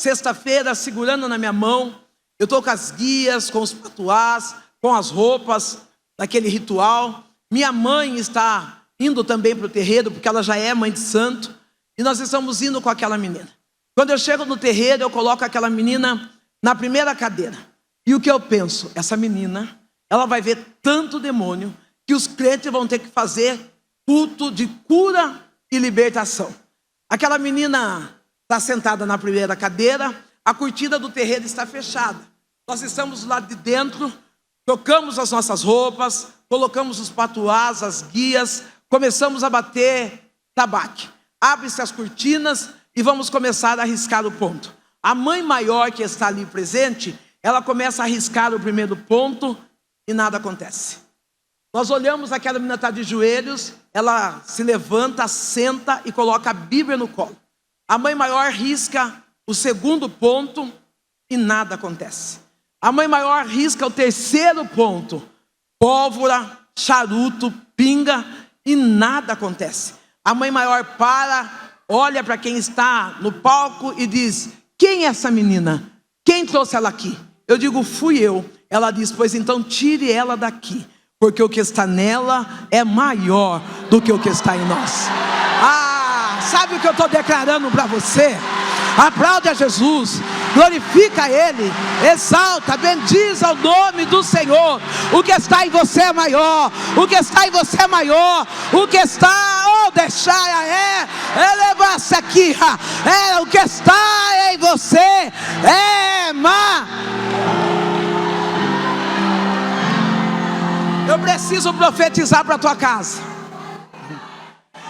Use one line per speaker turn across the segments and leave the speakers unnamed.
sexta-feira, segurando na minha mão. Eu estou com as guias, com os patuás, com as roupas daquele ritual. Minha mãe está indo também para o terreiro, porque ela já é mãe de santo. E nós estamos indo com aquela menina. Quando eu chego no terreiro, eu coloco aquela menina na primeira cadeira. E o que eu penso? Essa menina, ela vai ver tanto demônio que os crentes vão ter que fazer culto de cura e libertação. Aquela menina está sentada na primeira cadeira, a cortina do terreiro está fechada. Nós estamos lá de dentro, tocamos as nossas roupas, colocamos os patuás, as guias, começamos a bater tabaque. Abre-se as cortinas e vamos começar a riscar o ponto. A mãe maior que está ali presente, ela começa a riscar o primeiro ponto e nada acontece. Nós olhamos, aquela menina está de joelhos, ela se levanta, senta e coloca a Bíblia no colo. A mãe maior risca o segundo ponto e nada acontece. A mãe maior risca o terceiro ponto, pólvora, charuto, pinga e nada acontece. A mãe maior para, olha para quem está no palco e diz: quem é essa menina? Quem trouxe ela aqui? Eu digo: fui eu. Ela diz: pois então tire ela daqui, porque o que está nela é maior do que o que está em nós. Sabe o que eu estou declarando para você? Aplaude a Jesus, glorifica a Ele, exalta, bendiza o nome do Senhor. O que está em você é maior, o que está em você é maior, o que está, eleva-se aqui, o que está em você é maior. Eu preciso profetizar para a tua casa.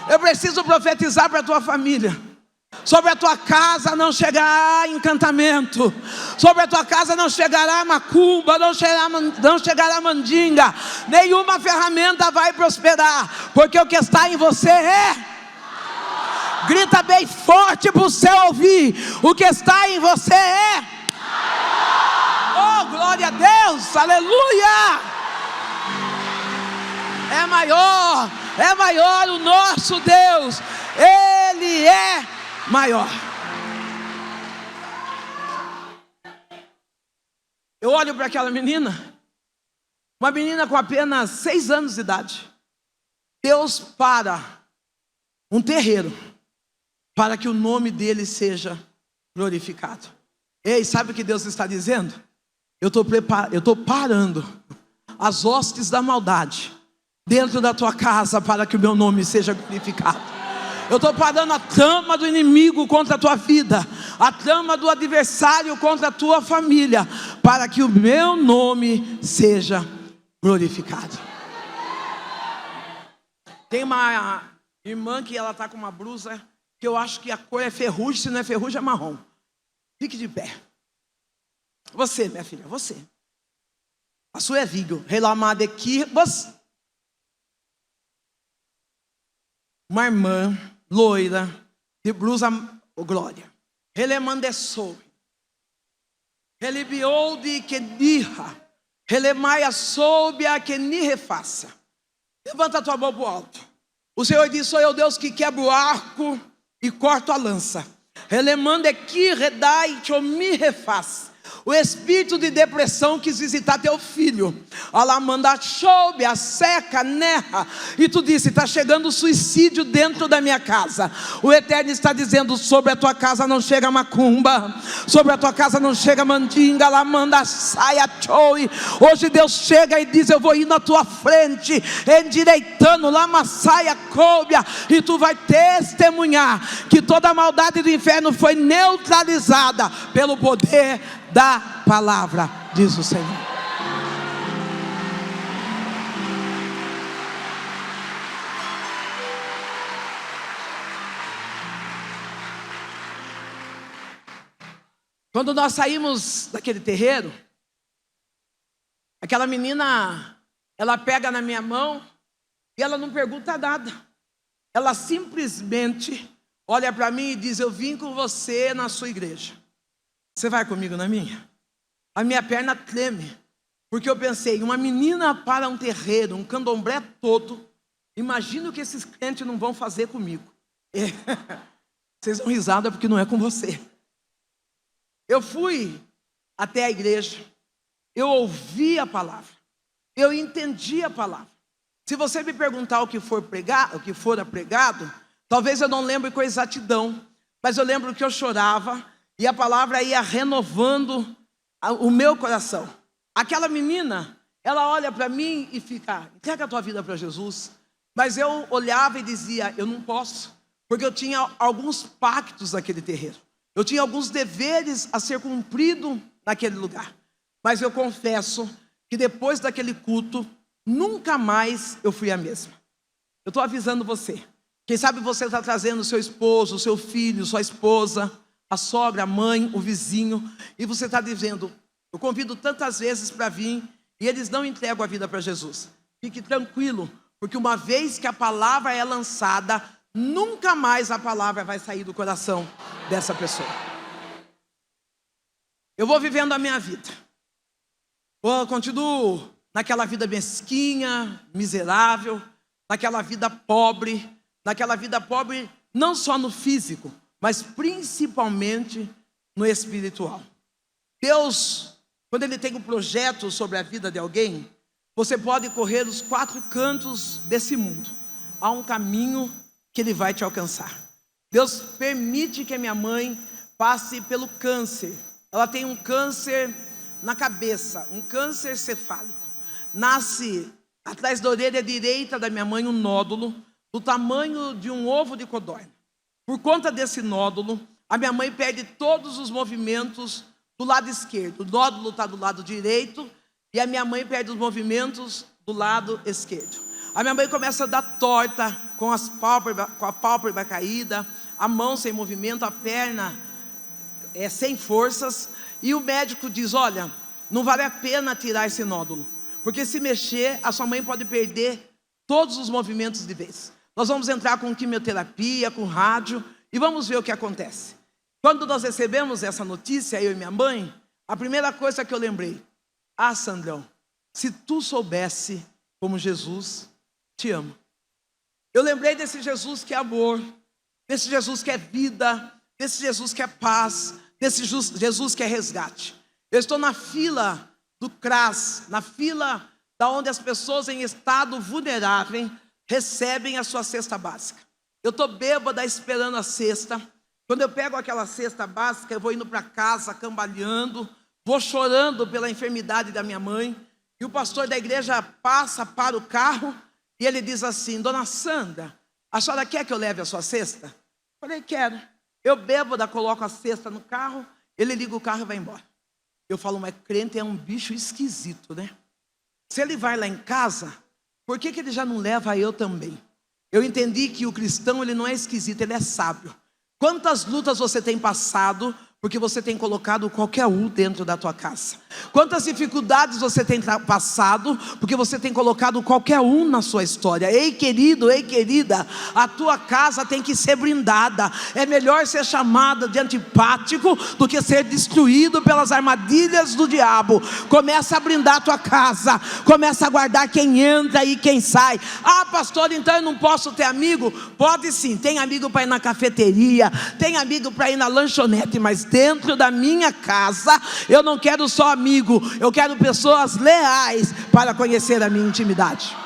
Eu preciso profetizar para a tua família. Sobre a tua casa não chegará encantamento. Sobre a tua casa não chegará macumba, não chegará mandinga. Nenhuma ferramenta vai prosperar, porque o que está em você é... Grita bem forte para o céu ouvir. O que está em você é... Oh, glória a Deus, aleluia. É maior o nosso Deus. Ele é maior. Eu olho para aquela menina, uma menina com apenas 6 anos de idade. Deus para um terreiro, para que o nome dele seja glorificado. Ei, sabe o que Deus está dizendo? Eu estou parando as hostes da maldade dentro da tua casa, para que o meu nome seja glorificado. Eu estou parando a trama do inimigo contra a tua vida, a trama do adversário contra a tua família, para que o meu nome seja glorificado. Tem uma irmã que ela está com uma blusa que eu acho que a cor é ferrugem, se não é ferrugem é marrom. Fique de pé. Você, minha filha, você. A sua é Vigo. Relamada aqui, você. Uma irmã loira, de blusa, glória. Relemandessou. Relebiou de que dirra. Relemaia soube a que ni refaça. Levanta a tua mão para o alto. O Senhor diz: sou eu Deus que quebra o arco e corto a lança. Relemande que redai que me refaça. O espírito de depressão quis visitar teu filho. Alamanda choube, a seca, nerra. E tu disse: está chegando o suicídio dentro da minha casa. O Eterno está dizendo: sobre a tua casa não chega macumba, sobre a tua casa não chega mandinga, alamanda saia choui. Hoje Deus chega e diz: eu vou ir na tua frente, endireitando, lama saia coubia. E tu vai testemunhar que toda a maldade do inferno foi neutralizada pelo poder da palavra, diz o Senhor. Quando nós saímos daquele terreiro, aquela menina, ela pega na minha mão e ela não pergunta nada. Ela simplesmente olha para mim e diz: eu vim com você na sua igreja. Você vai comigo na minha? A minha perna treme, porque eu pensei: uma menina para um terreiro, um candomblé todo. Imagina o que esses crentes não vão fazer comigo. Vocês dão risada porque não é com você. Eu fui até a igreja, eu ouvi a palavra, eu entendi a palavra. Se você me perguntar o que for pregado, talvez eu não lembre com exatidão, mas eu lembro que eu chorava e a palavra ia renovando o meu coração. Aquela menina, ela olha para mim e fica: entrega a tua vida para Jesus. Mas eu olhava e dizia: eu não posso, porque eu tinha alguns pactos naquele terreiro. Eu tinha alguns deveres a ser cumprido naquele lugar. Mas eu confesso que depois daquele culto, nunca mais eu fui a mesma. Eu estou avisando você. Quem sabe você está trazendo o seu esposo, o seu filho, sua esposa, a sogra, a mãe, o vizinho, e você está dizendo: eu convido tantas vezes para vir, e eles não entregam a vida para Jesus. Fique tranquilo, porque uma vez que a palavra é lançada, nunca mais a palavra vai sair do coração dessa pessoa. Eu vou vivendo a minha vida. Eu continuo naquela vida mesquinha, miserável, naquela vida pobre não só no físico, mas principalmente no espiritual. Deus, quando Ele tem um projeto sobre a vida de alguém, você pode correr os 4 cantos desse mundo. Há um caminho que Ele vai te alcançar. Deus permite que a minha mãe passe pelo câncer. Ela tem um câncer na cabeça, um câncer cefálico. Nasce atrás da orelha direita da minha mãe um nódulo do tamanho de um ovo de codorna. Por conta desse nódulo, a minha mãe perde todos os movimentos do lado esquerdo. O nódulo está do lado direito e a minha mãe perde os movimentos do lado esquerdo. A minha mãe começa a dar torta, com a pálpebra caída, a mão sem movimento, a perna sem forças. E o médico diz: olha, não vale a pena tirar esse nódulo, porque se mexer, a sua mãe pode perder todos os movimentos de vez. Nós vamos entrar com quimioterapia, com rádio, e vamos ver o que acontece. Quando nós recebemos essa notícia, eu e minha mãe, a primeira coisa que eu lembrei: ah, Sandrão, se tu soubesse como Jesus te ama. Eu lembrei desse Jesus que é amor, desse Jesus que é vida, desse Jesus que é paz, desse Jesus que é resgate. Eu estou na fila do CRAS, na fila da onde as pessoas em estado vulnerável recebem a sua cesta básica. Eu estou bêbada esperando a cesta. Quando eu pego aquela cesta básica, eu vou indo para casa cambaleando, vou chorando pela enfermidade da minha mãe, e o pastor da igreja passa para o carro e ele diz assim: dona Sandra, a senhora quer que eu leve a sua cesta? Eu falei: quero. Eu bêbada, coloco a cesta no carro, ele liga o carro e vai embora. Eu falo: mas crente é um bicho esquisito, né? Se ele vai lá em casa, por que ele já não leva eu também? Eu entendi que o cristão, ele não é esquisito, ele é sábio. Quantas lutas você tem passado porque você tem colocado qualquer um dentro da tua casa? Quantas dificuldades você tem passado porque você tem colocado qualquer um na sua história? Ei, querido, ei, querida, a tua casa tem que ser blindada. É melhor ser chamada de antipático do que ser destruído pelas armadilhas do diabo. Começa a blindar a tua casa, começa a guardar quem entra e quem sai. Ah, pastor, então eu não posso ter amigo? Pode sim, tem amigo para ir na cafeteria, tem amigo para ir na lanchonete, mas dentro da minha casa eu não quero só amigo, eu quero pessoas leais para conhecer a minha intimidade.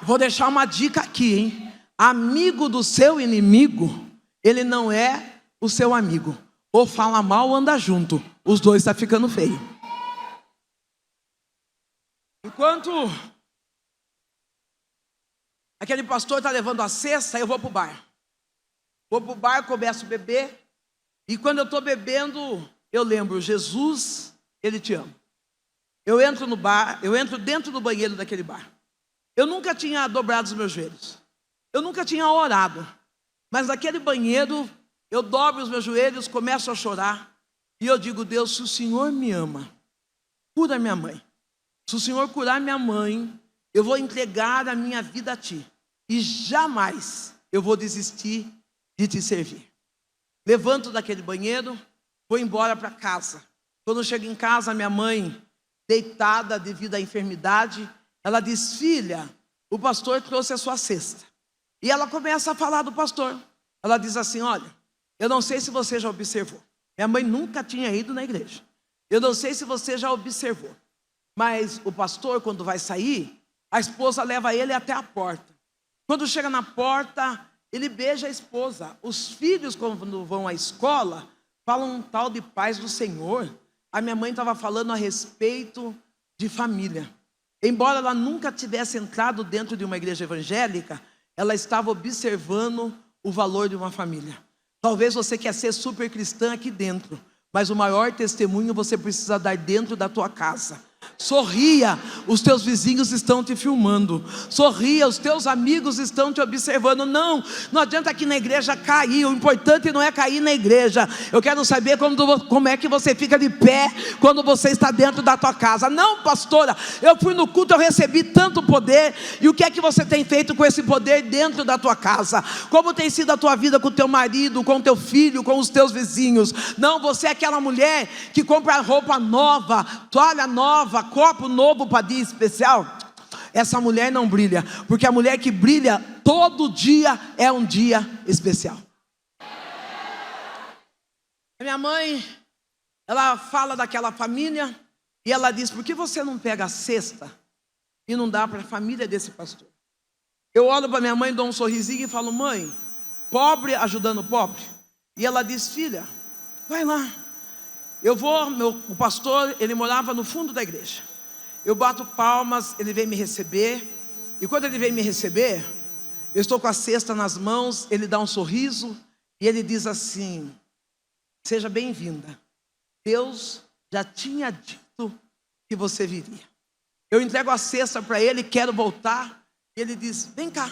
Vou deixar uma dica aqui, hein? Amigo do seu inimigo, ele não é o seu amigo. Ou fala mal ou anda junto, os dois estão ficando feio. Enquanto aquele pastor está levando a cesta, eu vou para o bar. Vou para o bar, começo a beber. E quando eu estou bebendo, eu lembro: Jesus, Ele te ama. Eu entro no bar, eu entro dentro do banheiro daquele bar. Eu nunca tinha dobrado os meus joelhos. Eu nunca tinha orado. Mas naquele banheiro, eu dobro os meus joelhos, começo a chorar. E eu digo: Deus, se o Senhor me ama, cura minha mãe. Se o Senhor curar minha mãe, eu vou entregar a minha vida a Ti. E jamais eu vou desistir de Te servir. Levanto daquele banheiro, vou embora para casa. Quando eu chego em casa, minha mãe, deitada devido à enfermidade, ela diz: filha, o pastor trouxe a sua cesta. E ela começa a falar do pastor. Ela diz assim: olha, eu não sei se você já observou, Minha mãe nunca tinha ido na igreja. Eu não sei se você já observou, mas o pastor, quando vai sair, a esposa leva ele até a porta. Quando chega na porta, ele beija a esposa. Os filhos, quando vão à escola, falam um tal de paz do Senhor. A minha mãe estava falando a respeito de família. Embora ela nunca tivesse entrado dentro de uma igreja evangélica, ela estava observando o valor de uma família. Talvez você quer ser super cristã aqui dentro, mas o maior testemunho você precisa dar dentro da tua casa. Sorria, os teus vizinhos estão te filmando. Sorria, os teus amigos estão te observando. Não adianta aqui na igreja cair. O importante não é cair na igreja. Eu quero saber como é que você fica de pé quando você está dentro da tua casa. Não, pastora, eu fui no culto, eu recebi tanto poder. E o que é que você tem feito com esse poder dentro da tua casa? Como tem sido a tua vida com o teu marido, com o teu filho, com os teus vizinhos? Não, você é aquela mulher que compra roupa nova, toalha nova, copo novo para dia especial. Essa mulher não brilha, porque a mulher que brilha todo dia é um dia especial. A minha mãe, ela fala daquela família e ela diz: por que você não pega a cesta e não dá para a família desse pastor? Eu olho para minha mãe, dou um sorrisinho e falo: mãe, pobre ajudando pobre. E ela diz: filha, vai lá. Eu vou, o pastor, ele morava no fundo da igreja. Eu bato palmas, ele vem me receber. E quando ele vem me receber, eu estou com a cesta nas mãos, ele dá um sorriso e ele diz assim: seja bem-vinda. Deus já tinha dito que você viria. Eu entrego a cesta para ele, quero voltar. E ele diz: vem cá.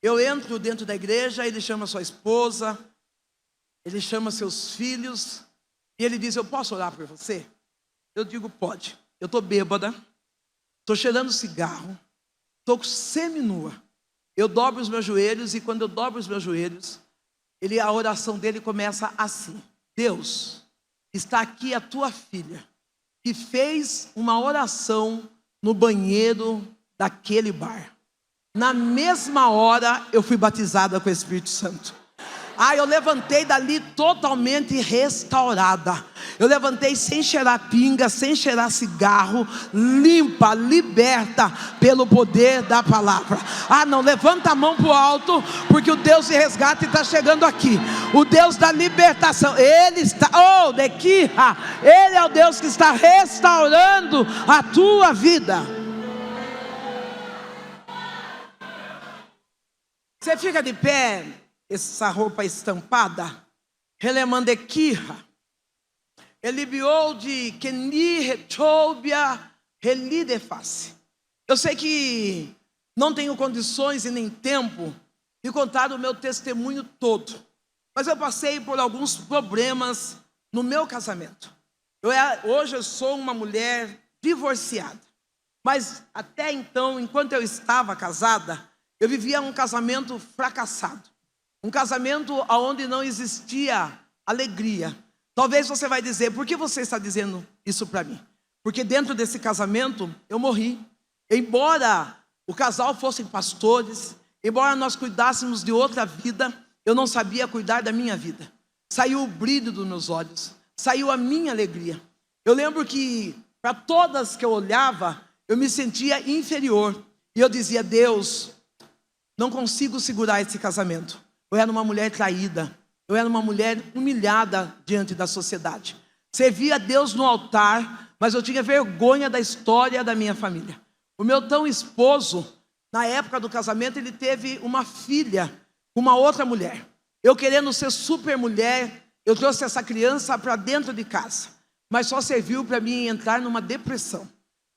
Eu entro dentro da igreja, ele chama sua esposa, ele chama seus filhos. E ele diz: eu posso orar por você? Eu digo: pode. Eu estou bêbada, estou cheirando cigarro, estou semi-nua. Eu dobro os meus joelhos e quando eu dobro os meus joelhos, a oração dele começa assim: Deus, está aqui a tua filha, que fez uma oração no banheiro daquele bar. Na mesma hora eu fui batizada com o Espírito Santo. Eu levantei dali totalmente restaurada. Eu levantei sem cheirar pinga, sem cheirar cigarro, limpa, liberta pelo poder da palavra. Não, levanta a mão para o alto, porque o Deus de resgate está chegando aqui. O Deus da libertação, Ele está, Ele é o Deus que está restaurando a tua vida. Você fica de pé, essa roupa estampada, Relemandekirra, Elibiou de Keni Retobia Relideface. Eu sei que não tenho condições e nem tempo de contar o meu testemunho todo, mas eu passei por alguns problemas no meu casamento. Hoje eu sou uma mulher divorciada, mas até então, enquanto eu estava casada, eu vivia um casamento fracassado. Um casamento onde não existia alegria. Talvez você vai dizer: por que você está dizendo isso para mim? Porque dentro desse casamento eu morri. Embora o casal fossem pastores, embora nós cuidássemos de outra vida, eu não sabia cuidar da minha vida. Saiu o brilho dos meus olhos, saiu a minha alegria. Eu lembro que para todas que eu olhava, eu me sentia inferior. E eu dizia: Deus, não consigo segurar esse casamento. Eu era uma mulher traída, eu era uma mulher humilhada diante da sociedade. Servia a Deus no altar, mas eu tinha vergonha da história da minha família. O meu tão esposo, na época do casamento, ele teve uma filha com uma outra mulher. Eu querendo ser super mulher, eu trouxe essa criança para dentro de casa, mas só serviu para mim entrar numa depressão.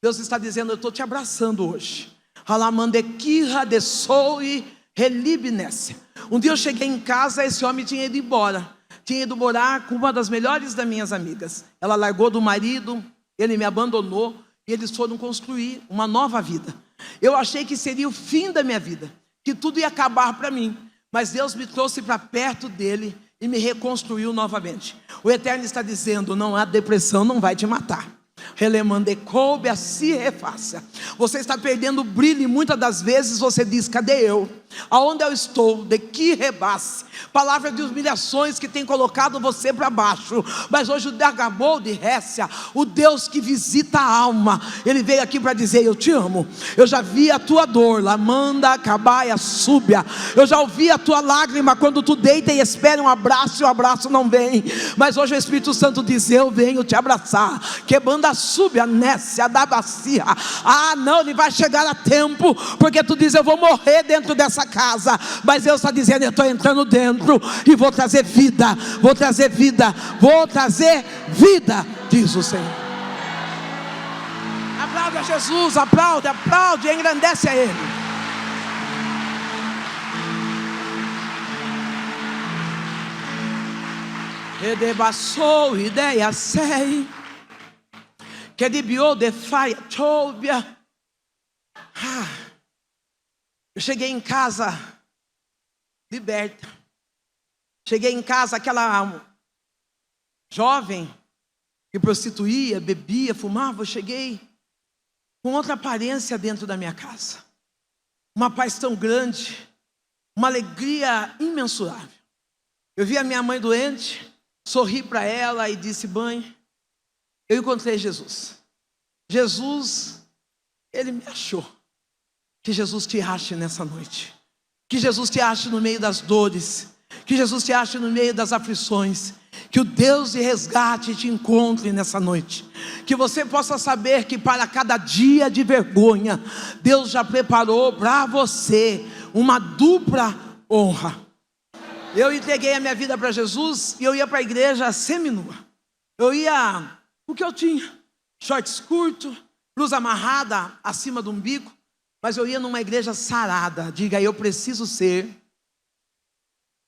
Deus está dizendo: eu estou te abraçando hoje. Halamandekirra de soe relibnesse. Um dia eu cheguei em casa, esse homem tinha ido embora. Tinha ido morar com uma das melhores das minhas amigas. Ela largou do marido, ele me abandonou e eles foram construir uma nova vida. Eu achei que seria o fim da minha vida, que tudo ia acabar para mim. Mas Deus me trouxe para perto dele e me reconstruiu novamente. O Eterno está dizendo: não há depressão, não vai te matar. Você está perdendo o brilho e muitas das vezes você diz: cadê eu? Aonde eu estou? De que rebasse? Palavra de humilhações que tem colocado você para baixo. Mas hoje o Dagabou de Récia, o Deus que visita a alma, Ele veio aqui para dizer: eu te amo. Eu já vi a tua dor, Lamanda, Cabaia, Súbia. Eu já ouvi a tua lágrima quando tu deita e espera um abraço e o abraço não vem. Mas hoje o Espírito Santo diz: eu venho te abraçar. Que banda Súbia, Nécia, da bacia. Ah, não, ele vai chegar a tempo, porque tu diz: eu vou morrer dentro dessa casa. Mas Deus está dizendo: eu estou entrando dentro e vou trazer vida, vou trazer vida, vou trazer vida, diz o Senhor. Aplaude a Jesus, aplaude, aplaude, engrandece a Ele. Redebassou ideia sei que de bio de faia choubia. Eu cheguei em casa liberta. Cheguei em casa, aquela jovem que prostituía, bebia, fumava. Eu cheguei com outra aparência dentro da minha casa. Uma paz tão grande, uma alegria imensurável. Eu vi a minha mãe doente, sorri para ela e disse: mãe, eu encontrei Jesus. Jesus, Ele me achou. Que Jesus te ache nessa noite. Que Jesus te ache no meio das dores. Que Jesus te ache no meio das aflições. Que o Deus de resgate te encontre nessa noite. Que você possa saber que para cada dia de vergonha, Deus já preparou para você uma dupla honra. Eu entreguei a minha vida para Jesus e eu ia para a igreja seminua. Eu ia o que eu tinha: shorts curtos, blusa amarrada acima do umbigo. Mas eu ia numa igreja sarada. Diga: eu preciso ser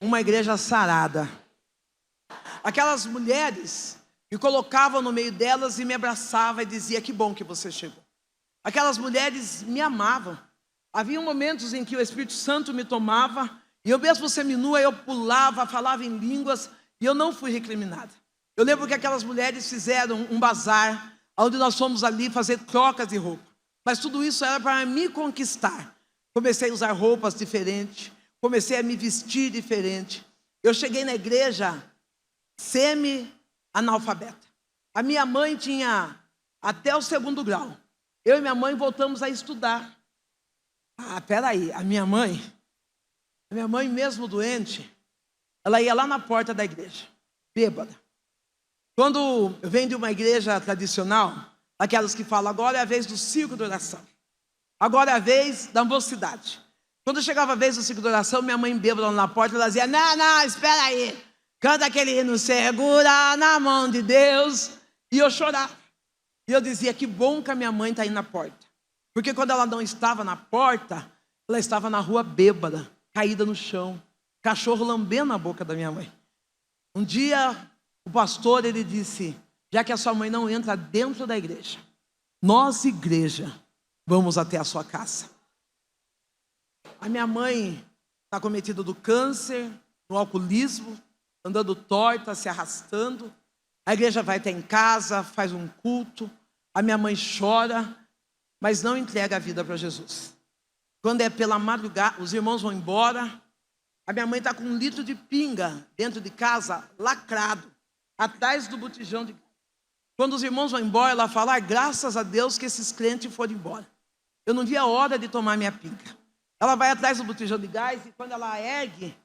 uma igreja sarada. Aquelas mulheres me colocavam no meio delas e me abraçavam e dizia: que bom que você chegou. Aquelas mulheres me amavam. Havia momentos em que o Espírito Santo me tomava e eu mesmo seminua, eu pulava, falava em línguas e eu não fui recriminada. Eu lembro que aquelas mulheres fizeram um bazar, onde nós fomos ali fazer trocas de roupa. Mas tudo isso era para me conquistar. Comecei a usar roupas diferentes, comecei a me vestir diferente. Eu cheguei na igreja semi-analfabeta. A minha mãe tinha até o 2º grau. Eu e minha mãe voltamos a estudar. Peraí, a minha mãe mesmo doente, ela ia lá na porta da igreja, bêbada. Quando eu venho de uma igreja tradicional, aquelas que falam: agora é a vez do círculo de oração, agora é a vez da mocidade. Quando chegava a vez do círculo de oração, minha mãe bêbada lá na porta, ela dizia: não, espera aí, canta aquele hino, segura na mão de Deus. E eu chorava. E eu dizia: que bom que a minha mãe está aí na porta. Porque quando ela não estava na porta, ela estava na rua bêbada, caída no chão, cachorro lambendo a boca da minha mãe. Um dia, o pastor, ele disse: já que a sua mãe não entra dentro da igreja, nós, igreja, vamos até a sua casa. A minha mãe está cometida do câncer, do alcoolismo, andando torta, se arrastando. A igreja vai até em casa, faz um culto. A minha mãe chora, mas não entrega a vida para Jesus. Quando é pela madrugada, os irmãos vão embora. A minha mãe está com 1 litro de pinga dentro de casa, lacrado, atrás do botijão de... Quando os irmãos vão embora, ela fala: graças a Deus que esses crentes foram embora. Eu não vi a hora de tomar minha pinga. Ela vai atrás do botijão de gás e quando ela ergue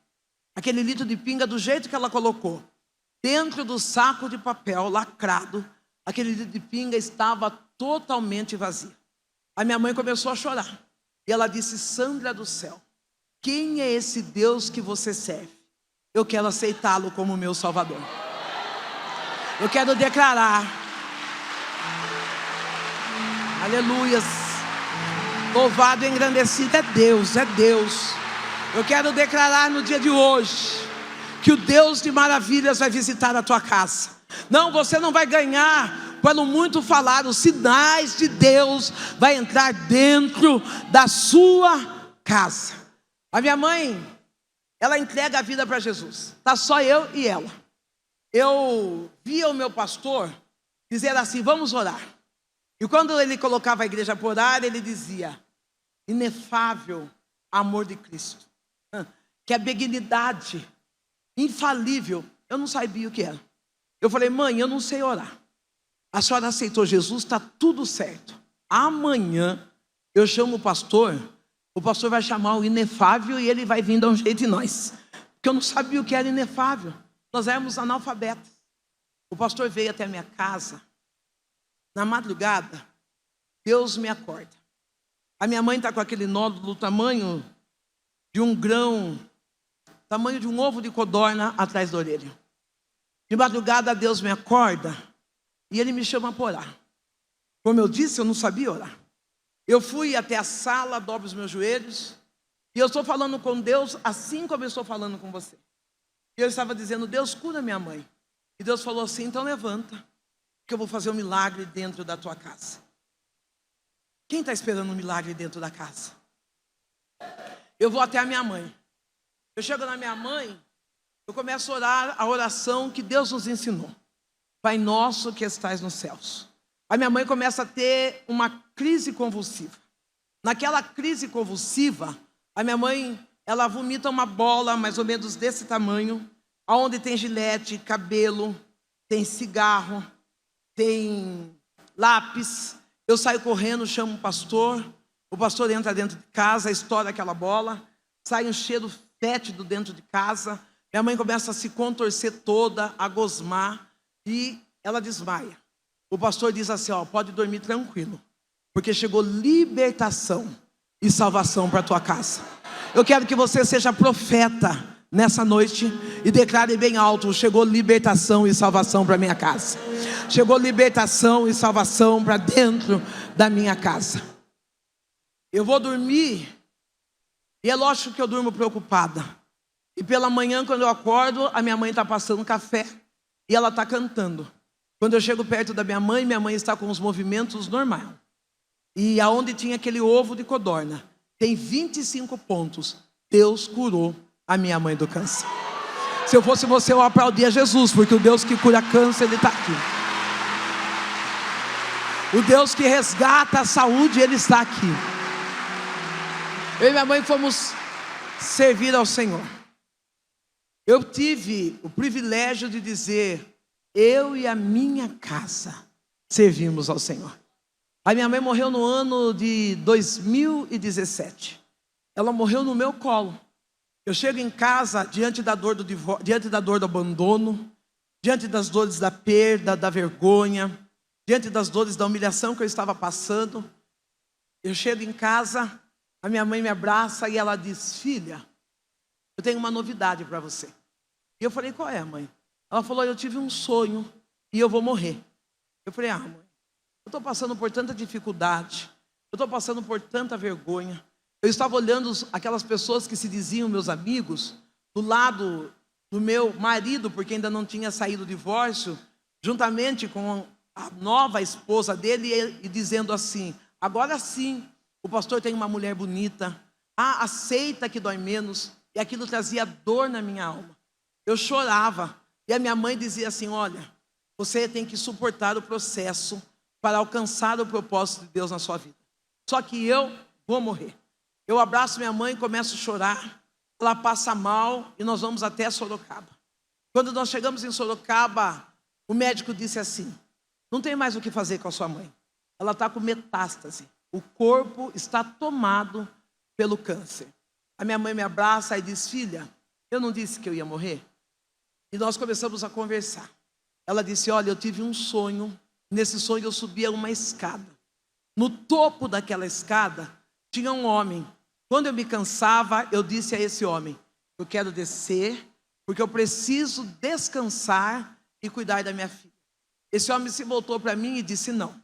aquele litro de pinga do jeito que ela colocou, dentro do saco de papel lacrado, aquele litro de pinga estava totalmente vazio. A minha mãe começou a chorar. E ela disse: Sandra do céu, quem é esse Deus que você serve? Eu quero aceitá-lo como meu Salvador. Eu quero declarar, aleluias, louvado e engrandecido é Deus, é Deus. Eu quero declarar no dia de hoje que o Deus de maravilhas vai visitar a tua casa. Não, você não vai ganhar pelo muito falar, os sinais de Deus vai entrar dentro da sua casa. A minha mãe, ela entrega a vida para Jesus. Está só eu e ela. Eu via o meu pastor dizer assim: vamos orar. E quando ele colocava a igreja para orar, ele dizia: inefável amor de Cristo, que é benignidade, infalível. Eu não sabia o que era. Eu falei: mãe, eu não sei orar. A senhora aceitou Jesus, está tudo certo. Amanhã eu chamo o pastor vai chamar o inefável e ele vai vir dar um jeito em nós. Porque eu não sabia o que era inefável. Nós éramos analfabetos. O pastor veio até a minha casa. Na madrugada, Deus me acorda. A minha mãe está com aquele nódulo do tamanho de um grão, tamanho de um ovo de codorna atrás da orelha. De madrugada, Deus me acorda e Ele me chama para orar. Como eu disse, eu não sabia orar. Eu fui até a sala, dobro os meus joelhos, e eu estou falando com Deus assim como eu estou falando com você. E eu estava dizendo: Deus, cura minha mãe. E Deus falou assim: então levanta, que eu vou fazer um milagre dentro da tua casa. Quem está esperando um milagre dentro da casa? Eu vou até a minha mãe. Eu chego na minha mãe, eu começo a orar a oração que Deus nos ensinou. Pai nosso que estais nos céus. A minha mãe começa a ter uma crise convulsiva. Naquela crise convulsiva, a minha mãe, ela vomita uma bola mais ou menos desse tamanho, onde tem gilete, cabelo, tem cigarro, tem lápis. Eu saio correndo, chamo o pastor entra dentro de casa, estoura aquela bola, sai um cheiro fétido dentro de casa. Minha mãe começa a se contorcer toda, a gosmar, e ela desmaia. O pastor diz assim: pode dormir tranquilo, porque chegou libertação e salvação para a tua casa. Eu quero que você seja profeta nessa noite e declare bem alto: chegou libertação e salvação para minha casa. Chegou libertação e salvação para dentro da minha casa. Eu vou dormir, e é lógico que eu durmo preocupada. E pela manhã, quando eu acordo, a minha mãe está passando café e ela está cantando. Quando eu chego perto da minha mãe está com os movimentos normais. E aonde tinha aquele ovo de codorna, tem 25 pontos. Deus curou a minha mãe do câncer. Se eu fosse você, eu aplaudia Jesus, porque o Deus que cura câncer, Ele está aqui. O Deus que resgata a saúde, Ele está aqui. Eu e minha mãe fomos servir ao Senhor. Eu tive o privilégio de dizer: eu e a minha casa servimos ao Senhor. A minha mãe morreu no ano de 2017. Ela morreu no meu colo. Eu chego em casa diante da dor do divórcio, diante da dor do abandono, diante das dores da perda, da vergonha, diante das dores da humilhação que eu estava passando. Eu chego em casa, a minha mãe me abraça e ela diz: filha, eu tenho uma novidade para você. E eu falei: qual é, mãe? Ela falou: eu tive um sonho e eu vou morrer. Eu falei: mãe, eu estou passando por tanta dificuldade, eu estou passando por tanta vergonha. Eu estava olhando aquelas pessoas que se diziam meus amigos, do lado do meu marido, porque ainda não tinha saído do divórcio, juntamente com a nova esposa dele, e dizendo assim: agora sim, o pastor tem uma mulher bonita, aceita que dói menos. E aquilo trazia dor na minha alma. Eu chorava. E a minha mãe dizia assim: olha, você tem que suportar o processo para alcançar o propósito de Deus na sua vida. Só que eu vou morrer. Eu abraço minha mãe, começo a chorar. Ela passa mal e nós vamos até Sorocaba. Quando nós chegamos em Sorocaba, o médico disse assim: não tem mais o que fazer com a sua mãe. Ela está com metástase. O corpo está tomado pelo câncer. A minha mãe me abraça e diz: filha, eu não disse que eu ia morrer? E nós começamos a conversar. Ela disse: olha, eu tive um sonho. Nesse sonho eu subia uma escada. No topo daquela escada tinha um homem. Quando eu me cansava, eu disse a esse homem: eu quero descer, porque eu preciso descansar e cuidar da minha filha. Esse homem se voltou para mim e disse: não,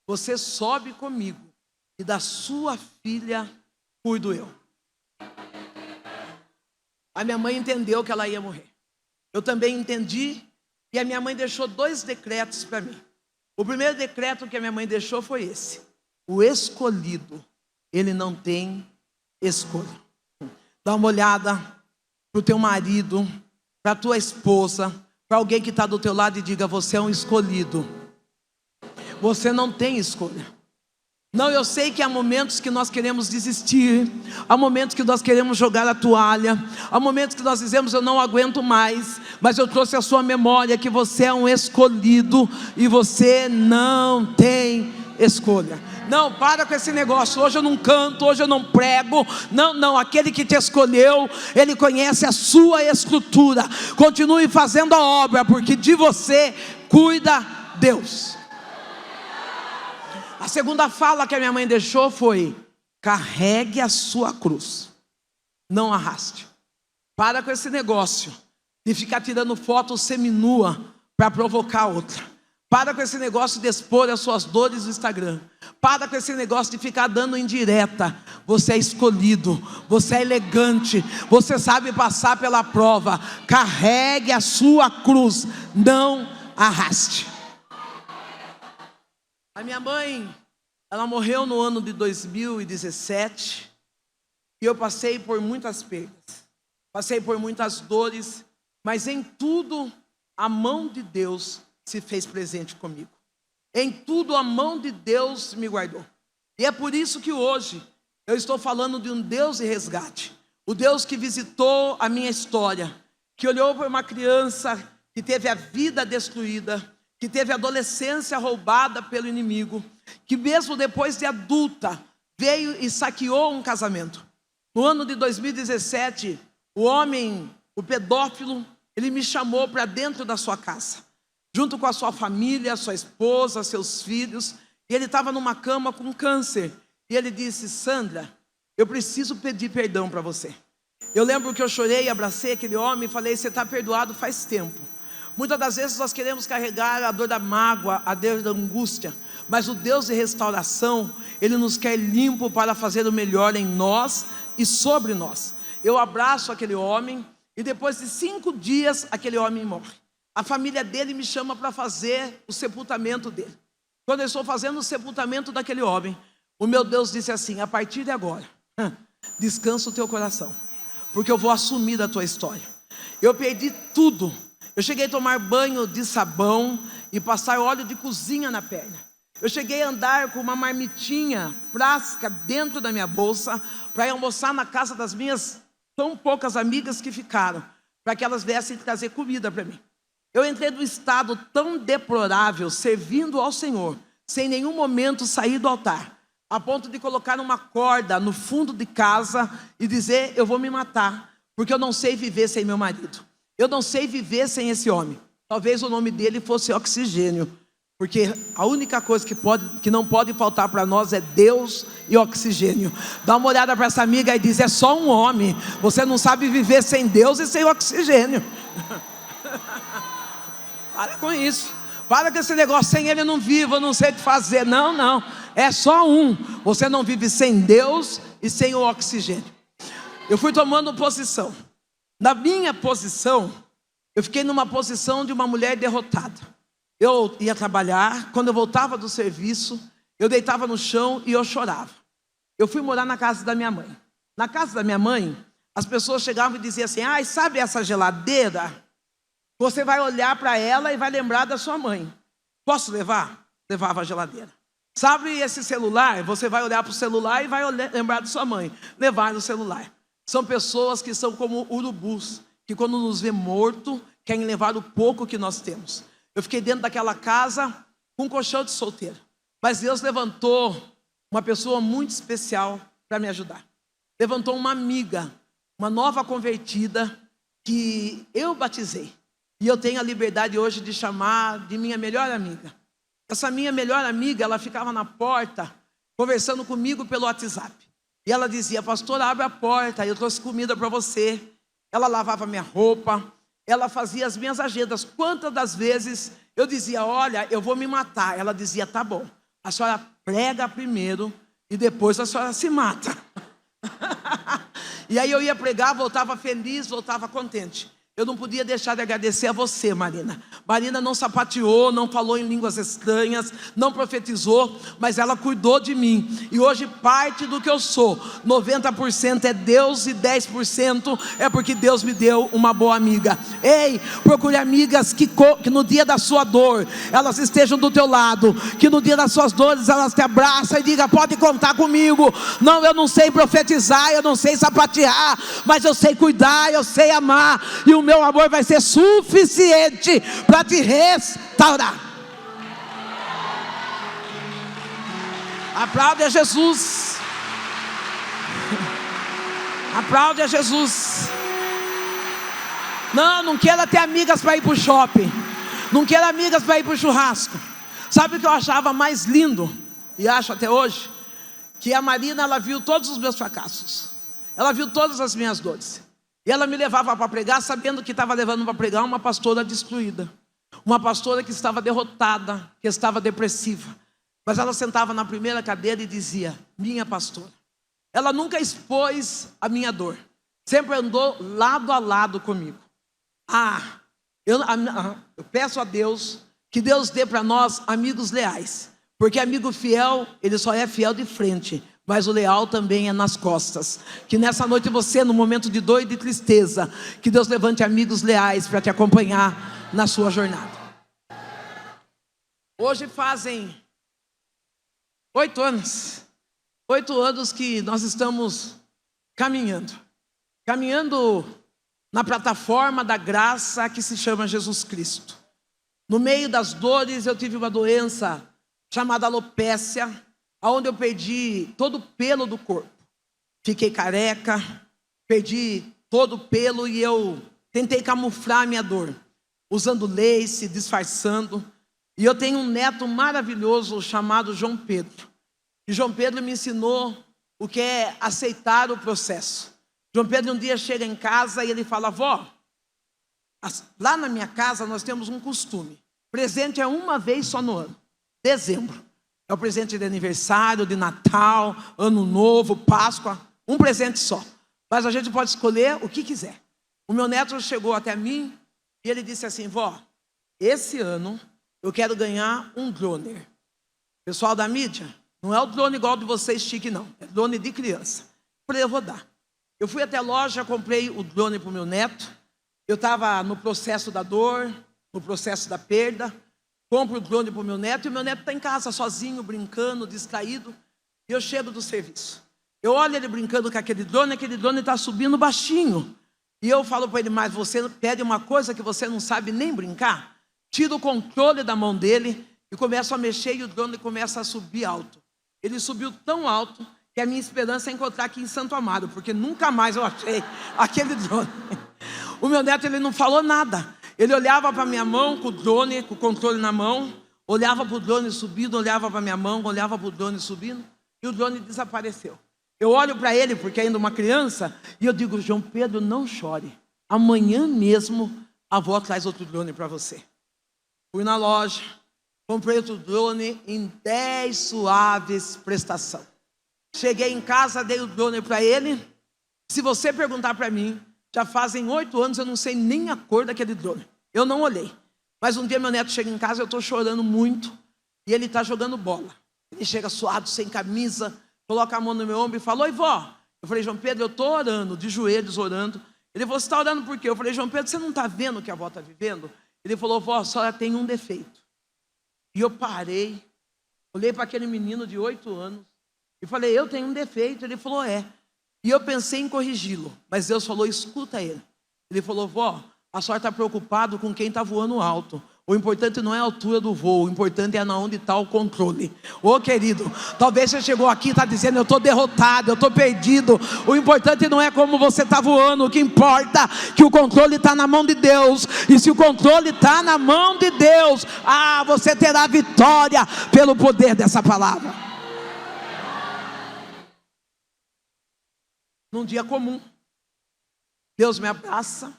você sobe comigo e da sua filha cuido eu. A minha mãe entendeu que ela ia morrer. Eu também entendi, e a minha mãe deixou 2 decretos para mim. O primeiro decreto que a minha mãe deixou foi esse: o escolhido, ele não tem escolha. Dá uma olhada para o teu marido, para a tua esposa, para alguém que está do teu lado e diga: você é um escolhido. Você não tem escolha. Não, eu sei que há momentos que nós queremos desistir, há momentos que nós queremos jogar a toalha, há momentos que nós dizemos eu não aguento mais, mas eu trouxe à sua memória que você é um escolhido e você não tem escolha. Não, para com esse negócio, hoje eu não canto, hoje eu não prego. Não, aquele que te escolheu, Ele conhece a sua estrutura. Continue fazendo a obra, porque de você cuida Deus. A segunda fala que a minha mãe deixou foi: carregue a sua cruz, não arraste. Para com esse negócio de ficar tirando foto seminua para provocar outra. Para com esse negócio de expor as suas dores no Instagram. Para com esse negócio de ficar dando indireta. Você é escolhido, você é elegante, você sabe passar pela prova. Carregue a sua cruz, não arraste. A minha mãe, ela morreu no ano de 2017. E eu passei por muitas perdas, passei por muitas dores, mas em tudo a mão de Deus se fez presente comigo. Em tudo a mão de Deus me guardou. E é por isso que hoje eu estou falando de um Deus de resgate. O Deus que visitou a minha história, que olhou para uma criança que teve a vida destruída, que teve a adolescência roubada pelo inimigo, que mesmo depois de adulta veio e saqueou um casamento. No ano de 2017, o homem, o pedófilo, ele me chamou para dentro da sua casa, junto com a sua família, sua esposa, seus filhos, e ele estava numa cama com câncer, e ele disse: Sandra, eu preciso pedir perdão para você. Eu lembro que eu chorei, abracei aquele homem e falei: você está perdoado faz tempo. Muitas das vezes nós queremos carregar a dor da mágoa, a dor da angústia, mas o Deus de restauração, Ele nos quer limpo para fazer o melhor em nós e sobre nós. Eu abraço aquele homem, e depois de 5 dias aquele homem morre. A família dele me chama para fazer o sepultamento dele. Quando eu estou fazendo o sepultamento daquele homem, o meu Deus disse assim: a partir de agora, descansa o teu coração, porque eu vou assumir da tua história. Eu perdi tudo. Eu cheguei a tomar banho de sabão e passar óleo de cozinha na perna. Eu cheguei a andar com uma marmitinha plástica dentro da minha bolsa para ir almoçar na casa das minhas tão poucas amigas que ficaram, para que elas viessem trazer comida para mim. Eu entrei num estado tão deplorável, servindo ao Senhor, sem nenhum momento sair do altar, a ponto de colocar uma corda no fundo de casa e dizer: eu vou me matar, porque eu não sei viver sem meu marido. Eu não sei viver sem esse homem. Talvez o nome dele fosse Oxigênio, porque a única coisa que não pode faltar para nós é Deus e oxigênio. Dá uma olhada para essa amiga e diz: é só um homem. Você não sabe viver sem Deus e sem oxigênio. Para com isso. Para com esse negócio: sem ele eu não vivo, eu não sei o que fazer. Não. É só um. Você não vive sem Deus e sem o oxigênio. Eu fui tomando posição. Na minha posição, eu fiquei numa posição de uma mulher derrotada. Eu ia trabalhar, quando eu voltava do serviço, eu deitava no chão e eu chorava. Eu fui morar na casa da minha mãe. Na casa da minha mãe, as pessoas chegavam e diziam assim: ai, sabe essa geladeira? Você vai olhar para ela e vai lembrar da sua mãe. Posso levar? Levava a geladeira. Sabe esse celular? Você vai olhar para o celular e vai lembrar da sua mãe. Levar o celular. São pessoas que são como urubus, que quando nos vê morto, querem levar o pouco que nós temos. Eu fiquei dentro daquela casa com um colchão de solteiro. Mas Deus levantou uma pessoa muito especial para me ajudar. Levantou uma amiga, uma nova convertida, que eu batizei. E eu tenho a liberdade hoje de chamar de minha melhor amiga. Essa minha melhor amiga, ela ficava na porta, conversando comigo pelo WhatsApp. E ela dizia: pastor, abre a porta, eu trouxe comida para você. Ela lavava minha roupa, ela fazia as minhas agendas. Quantas das vezes eu dizia: olha, eu vou me matar. Ela dizia: tá bom, a senhora prega primeiro e depois a senhora se mata. E aí eu ia pregar, voltava feliz, voltava contente. eu não podia deixar de agradecer a você, Marina. Marina não sapateou, não falou em línguas estranhas, não profetizou, mas ela cuidou de mim. E hoje parte do que eu sou, 90% é Deus e 10% é porque Deus me deu uma boa amiga. Ei, procure amigas que no dia da sua dor, elas estejam do teu lado, que no dia das suas dores, elas te abraçam e digam, pode contar comigo. Não, eu não sei profetizar, eu não sei sapatear, mas eu sei cuidar, eu sei amar, e o meu amor vai ser suficiente para te restaurar. Aplaude a Jesus. Aplaude a Jesus. Não queira ter amigas para ir para o shopping. Não queira amigas para ir para o churrasco. Sabe o que eu achava mais lindo, e acho até hoje? Que a Marina, ela viu todos os meus fracassos. Ela viu todas as minhas dores. E ela me levava para pregar, sabendo que estava levando para pregar uma pastora destruída. Uma pastora que estava derrotada, que estava depressiva. Mas ela sentava na primeira cadeira e dizia, minha pastora. Ela nunca expôs a minha dor. Sempre andou lado a lado comigo. Eu peço a Deus que Deus dê para nós amigos leais. Porque amigo fiel, ele só é fiel de frente, mas o leal também é nas costas. Que nessa noite você, no momento de dor e de tristeza, que Deus levante amigos leais para te acompanhar na sua jornada. Hoje fazem 8 anos. 8 anos que nós estamos caminhando na plataforma da graça que se chama Jesus Cristo. No meio das dores eu tive uma doença chamada alopécia, onde eu perdi todo o pelo do corpo. Fiquei careca, perdi todo o pelo e eu tentei camuflar a minha dor, usando lace, disfarçando. E eu tenho um neto maravilhoso chamado João Pedro. E João Pedro me ensinou o que é aceitar o processo. João Pedro um dia chega em casa e ele fala, vó, lá na minha casa nós temos um costume. Presente é uma vez só no ano. Dezembro. É o presente de aniversário, de Natal, Ano Novo, Páscoa. Um presente só. Mas a gente pode escolher o que quiser. O meu neto chegou até mim e ele disse assim, vó, esse ano eu quero ganhar um drone. Pessoal da mídia, não é o drone igual de vocês chique não. É drone de criança. Eu falei, eu vou dar. Eu fui até a loja, comprei o drone para o meu neto. Eu estava no processo da dor, no processo da perda. Compro o drone para o meu neto e o meu neto está em casa sozinho, brincando, distraído. E eu chego do serviço. Eu olho ele brincando com aquele drone está subindo baixinho. E eu falo para ele, mas você pede uma coisa que você não sabe nem brincar? Tiro o controle da mão dele e começo a mexer e o drone começa a subir alto. Ele subiu tão alto que a minha esperança é encontrar aqui em Santo Amaro, porque nunca mais eu achei aquele drone. O meu neto, ele não falou nada. Ele olhava para minha mão com o drone, com o controle na mão, olhava para o drone subindo, olhava para minha mão, olhava para o drone subindo, e o drone desapareceu. Eu olho para ele, porque ainda uma criança, e eu digo, João Pedro, não chore. Amanhã mesmo a avó traz outro drone para você. Fui na loja, comprei outro drone em 10 suaves prestação. Cheguei em casa, dei o drone para ele. Se você perguntar para mim, já fazem 8 anos, eu não sei nem a cor daquele drone. Eu não olhei. Mas um dia meu neto chega em casa, eu estou chorando muito. E ele está jogando bola. Ele chega suado, sem camisa, coloca a mão no meu ombro e fala, oi vó. Eu falei, João Pedro, eu estou orando, de joelhos orando. Ele falou, você está orando por quê? Eu falei, João Pedro, você não está vendo o que a avó está vivendo? Ele falou, vó, só ela tem um defeito. E eu parei, olhei para aquele menino de 8 anos e falei, eu tenho um defeito. Ele falou, é. E eu pensei em corrigi-lo, mas Deus falou, escuta ele. Ele falou, vó, a senhora está preocupado com quem está voando alto. O importante não é a altura do voo, o importante é onde está o controle. Ô querido, talvez você chegou aqui e está dizendo, eu estou derrotado, eu estou perdido. O importante não é como você está voando, o que importa é que o controle está na mão de Deus. E se o controle está na mão de Deus, você terá vitória pelo poder dessa palavra. Num dia comum, Deus me abraça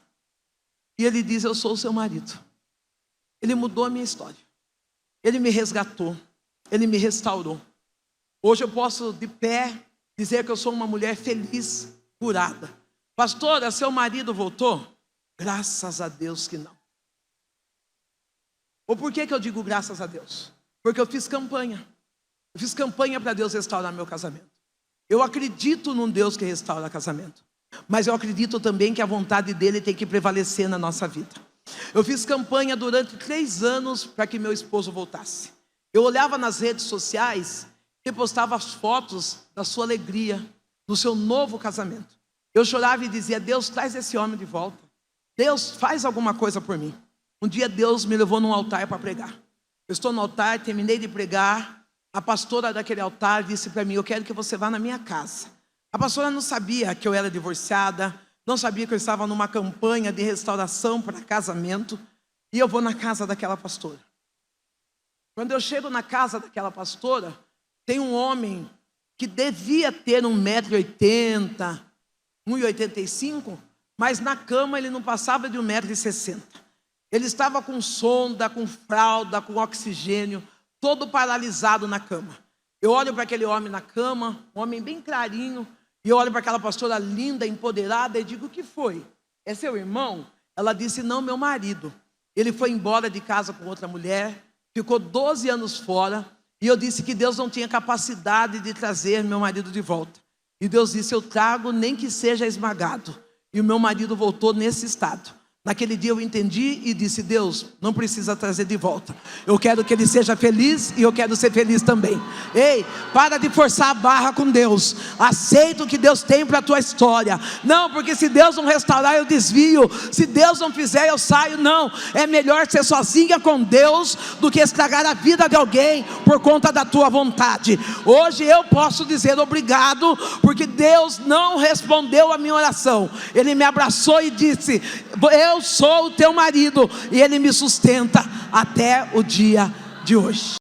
e Ele diz, eu sou o seu marido. Ele mudou a minha história. Ele me resgatou. Ele me restaurou. Hoje eu posso de pé dizer que eu sou uma mulher feliz, curada. Pastora, seu marido voltou? Graças a Deus que não. Ou por que eu digo graças a Deus? Porque eu fiz campanha. Eu fiz campanha para Deus restaurar meu casamento. Eu acredito num Deus que restaura casamento. Mas eu acredito também que a vontade dele tem que prevalecer na nossa vida. Eu fiz campanha durante 3 anos para que meu esposo voltasse. Eu olhava nas redes sociais e postava as fotos da sua alegria, do seu novo casamento. Eu chorava e dizia: Deus, traz esse homem de volta. Deus, faz alguma coisa por mim. Um dia Deus me levou num altar para pregar. Eu estou no altar, terminei de pregar. A pastora daquele altar disse para mim: eu quero que você vá na minha casa. A pastora não sabia que eu era divorciada, não sabia que eu estava numa campanha de restauração para casamento. E eu vou na casa daquela pastora. Quando eu chego na casa daquela pastora, tem um homem que devia ter 1,80 m, 1,85 m, mas na cama ele não passava de 1,60 m. Ele estava com sonda, com fralda, com oxigênio, todo paralisado na cama. Eu olho para aquele homem na cama, um homem bem clarinho, e eu olho para aquela pastora linda, empoderada, e digo: o que foi? É seu irmão? Ela disse: não, meu marido. Ele foi embora de casa com outra mulher, ficou 12 anos fora, e eu disse que Deus não tinha capacidade de trazer meu marido de volta. E Deus disse: eu trago nem que seja esmagado. E o meu marido voltou nesse estado. Naquele dia eu entendi e disse: Deus, não precisa trazer de volta. Eu quero que ele seja feliz e eu quero ser feliz também. Ei, para de forçar a barra com Deus. Aceita o que Deus tem para a tua história. Não, porque se Deus não restaurar eu desvio. Se Deus não fizer eu saio. Não, é melhor ser sozinha com Deus do que estragar a vida de alguém por conta da tua vontade. Hoje eu posso dizer obrigado, porque Deus não respondeu a minha oração. Ele me abraçou e disse: eu sou o teu marido, e ele me sustenta até o dia de hoje.